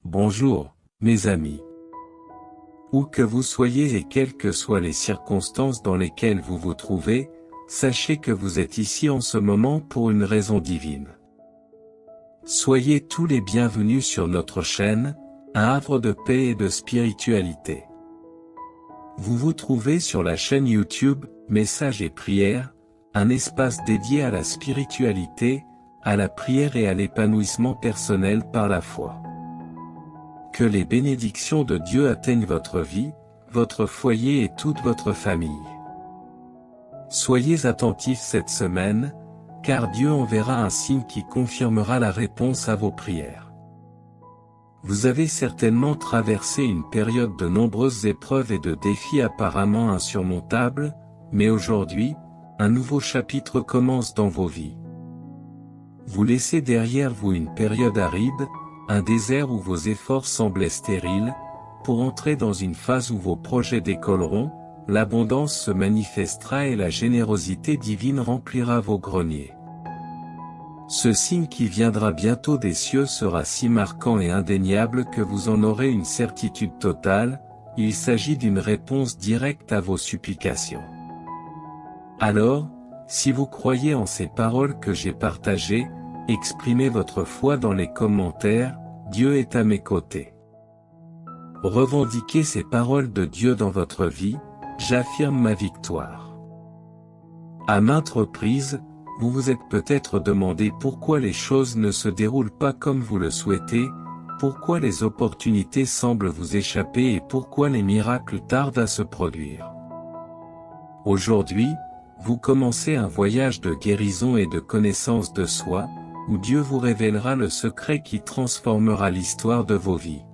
Bonjour, mes amis. Où que vous soyez et quelles que soient les circonstances dans lesquelles vous vous trouvez, sachez que vous êtes ici en ce moment pour une raison divine. Soyez tous les bienvenus sur notre chaîne, un havre de paix et de spiritualité. Vous vous trouvez sur la chaîne YouTube, Messages et Prières, un espace dédié à la spiritualité, à la prière et à l'épanouissement personnel par la foi. Que les bénédictions de Dieu atteignent votre vie, votre foyer et toute votre famille. Soyez attentifs cette semaine, car Dieu enverra un signe qui confirmera la réponse à vos prières. Vous avez certainement traversé une période de nombreuses épreuves et de défis apparemment insurmontables, mais aujourd'hui, un nouveau chapitre commence dans vos vies. Vous laissez derrière vous une période aride, un désert où vos efforts semblaient stériles, pour entrer dans une phase où vos projets décolleront, l'abondance se manifestera et la générosité divine remplira vos greniers. Ce signe qui viendra bientôt des cieux sera si marquant et indéniable que vous en aurez une certitude totale, il s'agit d'une réponse directe à vos supplications. Alors, si vous croyez en ces paroles que j'ai partagées, exprimez votre foi dans les commentaires, Dieu est à mes côtés. Revendiquez ces paroles de Dieu dans votre vie, j'affirme ma victoire. À maintes reprises, vous vous êtes peut-être demandé pourquoi les choses ne se déroulent pas comme vous le souhaitez, pourquoi les opportunités semblent vous échapper et pourquoi les miracles tardent à se produire. Aujourd'hui, vous commencez un voyage de guérison et de connaissance de soi, où Dieu vous révélera le secret qui transformera l'histoire de vos vies.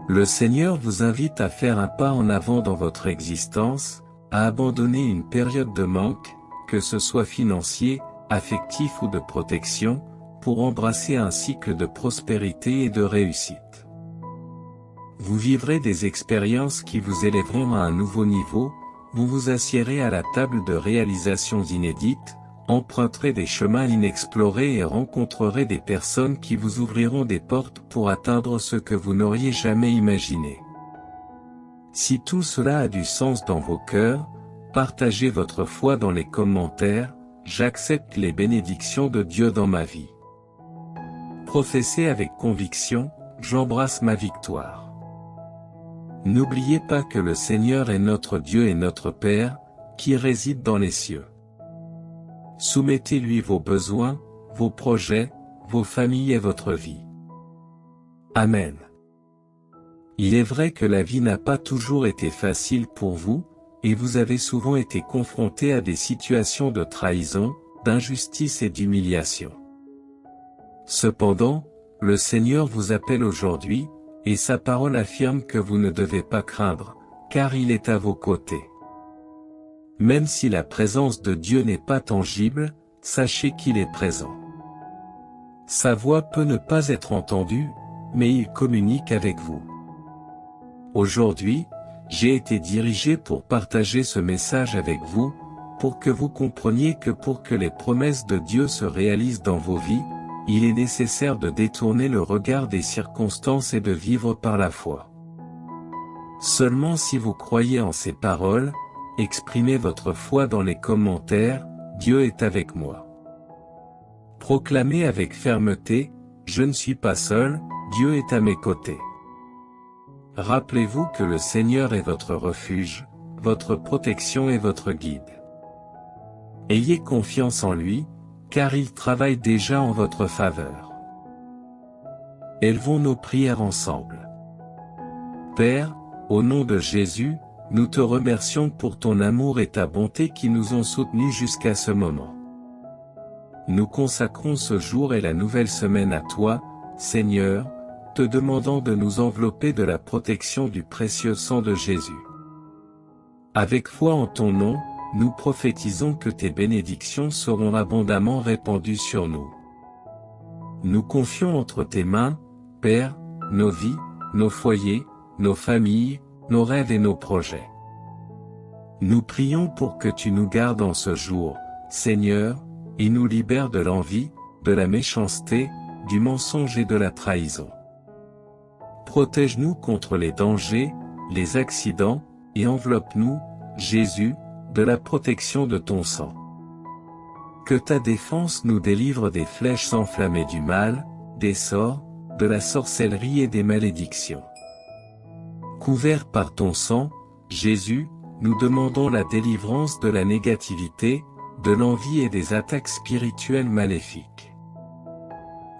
Le Seigneur vous invite à faire un pas en avant dans votre existence, à abandonner une période de manque, que ce soit financier, affectif ou de protection, pour embrasser un cycle de prospérité et de réussite. Vous vivrez des expériences qui vous élèveront à un nouveau niveau, vous vous assiérez à la table de réalisations inédites, emprunterez des chemins inexplorés et rencontrerez des personnes qui vous ouvriront des portes pour atteindre ce que vous n'auriez jamais imaginé. Si tout cela a du sens dans vos cœurs, partagez votre foi dans les commentaires, j'accepte les bénédictions de Dieu dans ma vie. Professez avec conviction, j'embrasse ma victoire. N'oubliez pas que le Seigneur est notre Dieu et notre Père, qui réside dans les cieux. Soumettez-lui vos besoins, vos projets, vos familles et votre vie. Amen. Il est vrai que la vie n'a pas toujours été facile pour vous, et vous avez souvent été confronté à des situations de trahison, d'injustice et d'humiliation. Cependant, le Seigneur vous appelle aujourd'hui, et sa parole affirme que vous ne devez pas craindre, car il est à vos côtés. Même si la présence de Dieu n'est pas tangible, sachez qu'il est présent. Sa voix peut ne pas être entendue, mais il communique avec vous. Aujourd'hui, j'ai été dirigé pour partager ce message avec vous, pour que vous compreniez que pour que les promesses de Dieu se réalisent dans vos vies, il est nécessaire de détourner le regard des circonstances et de vivre par la foi. Seulement si vous croyez en ces paroles, exprimez votre foi dans les commentaires, Dieu est avec moi. Proclamez avec fermeté, je ne suis pas seul, Dieu est à mes côtés. Rappelez-vous que le Seigneur est votre refuge, votre protection et votre guide. Ayez confiance en lui, car il travaille déjà en votre faveur. Élevons nos prières ensemble. Père, au nom de Jésus, nous te remercions pour ton amour et ta bonté qui nous ont soutenus jusqu'à ce moment. Nous consacrons ce jour et la nouvelle semaine à toi, Seigneur, te demandant de nous envelopper de la protection du précieux sang de Jésus. Avec foi en ton nom, nous prophétisons que tes bénédictions seront abondamment répandues sur nous. Nous confions entre tes mains, Père, nos vies, nos foyers, nos familles, nos rêves et nos projets. Nous prions pour que tu nous gardes en ce jour, Seigneur, et nous libères de l'envie, de la méchanceté, du mensonge et de la trahison. Protège-nous contre les dangers, les accidents, et enveloppe-nous, Jésus, de la protection de ton sang. Que ta défense nous délivre des flèches enflammées du mal, des sorts, de la sorcellerie et des malédictions. Couverts par ton sang, Jésus, nous demandons la délivrance de la négativité, de l'envie et des attaques spirituelles maléfiques.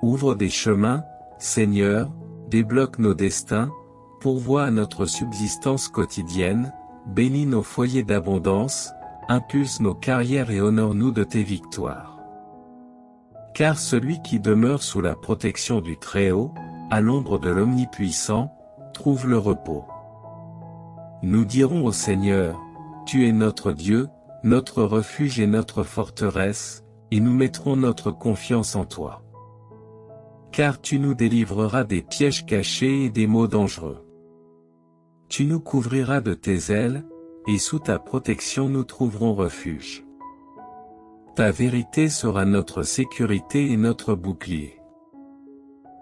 Ouvre des chemins, Seigneur, débloque nos destins, pourvois à notre subsistance quotidienne, bénis nos foyers d'abondance, impulse nos carrières et honore-nous de tes victoires. Car celui qui demeure sous la protection du Très-Haut, à l'ombre de l'Omnipuissant, trouve le repos. Nous dirons au Seigneur, tu es notre Dieu, notre refuge et notre forteresse, et nous mettrons notre confiance en toi. Car tu nous délivreras des pièges cachés et des maux dangereux. Tu nous couvriras de tes ailes, et sous ta protection nous trouverons refuge. Ta vérité sera notre sécurité et notre bouclier.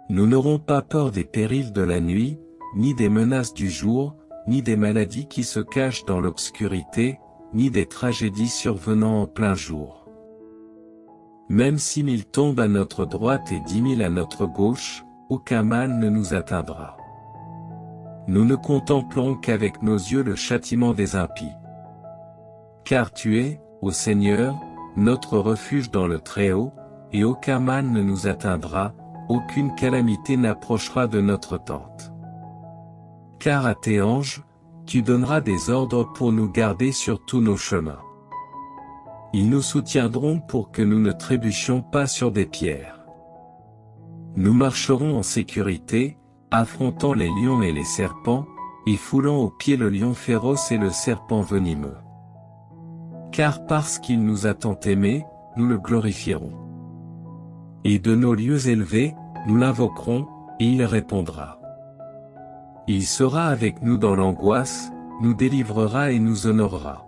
Nous n'aurons pas peur des périls de la nuit, ni des menaces du jour, ni des maladies qui se cachent dans l'obscurité, ni des tragédies survenant en plein jour. Même si 1000 tombent à notre droite et 10 000 à notre gauche, aucun mal ne nous atteindra. Nous ne contemplons qu'avec nos yeux le châtiment des impies. Car tu es, ô Seigneur, notre refuge dans le Très-Haut, et aucun mal ne nous atteindra, aucune calamité n'approchera de notre tente. Car à tes anges, tu donneras des ordres pour nous garder sur tous nos chemins. Ils nous soutiendront pour que nous ne trébuchions pas sur des pierres. Nous marcherons en sécurité, affrontant les lions et les serpents, et foulant aux pieds le lion féroce et le serpent venimeux. Car parce qu'il nous a tant aimés, nous le glorifierons. Et de nos lieux élevés, nous l'invoquerons, et il répondra. Il sera avec nous dans l'angoisse, nous délivrera et nous honorera.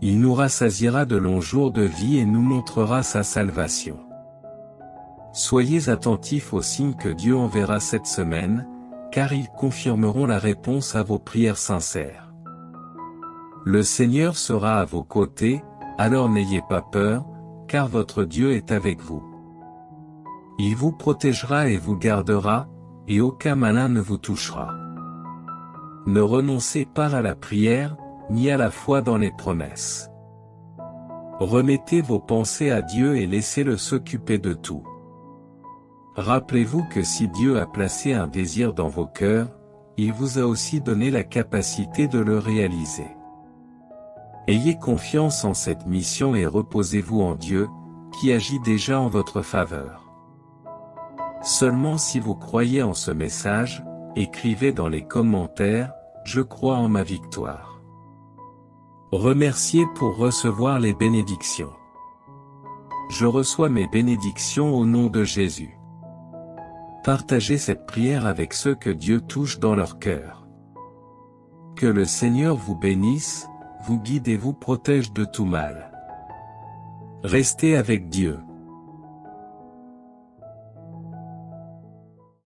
Il nous rassasiera de longs jours de vie et nous montrera sa salvation. Soyez attentifs aux signes que Dieu enverra cette semaine, car ils confirmeront la réponse à vos prières sincères. Le Seigneur sera à vos côtés, alors n'ayez pas peur, car votre Dieu est avec vous. Il vous protégera et vous gardera, et aucun malin ne vous touchera. Ne renoncez pas à la prière, ni à la foi dans les promesses. Remettez vos pensées à Dieu et laissez-le s'occuper de tout. Rappelez-vous que si Dieu a placé un désir dans vos cœurs, il vous a aussi donné la capacité de le réaliser. Ayez confiance en cette mission et reposez-vous en Dieu, qui agit déjà en votre faveur. Seulement si vous croyez en ce message, écrivez dans les commentaires, « Je crois en ma victoire ». Remerciez pour recevoir les bénédictions. Je reçois mes bénédictions au nom de Jésus. Partagez cette prière avec ceux que Dieu touche dans leur cœur. Que le Seigneur vous bénisse, vous guide et vous protège de tout mal. Restez avec Dieu.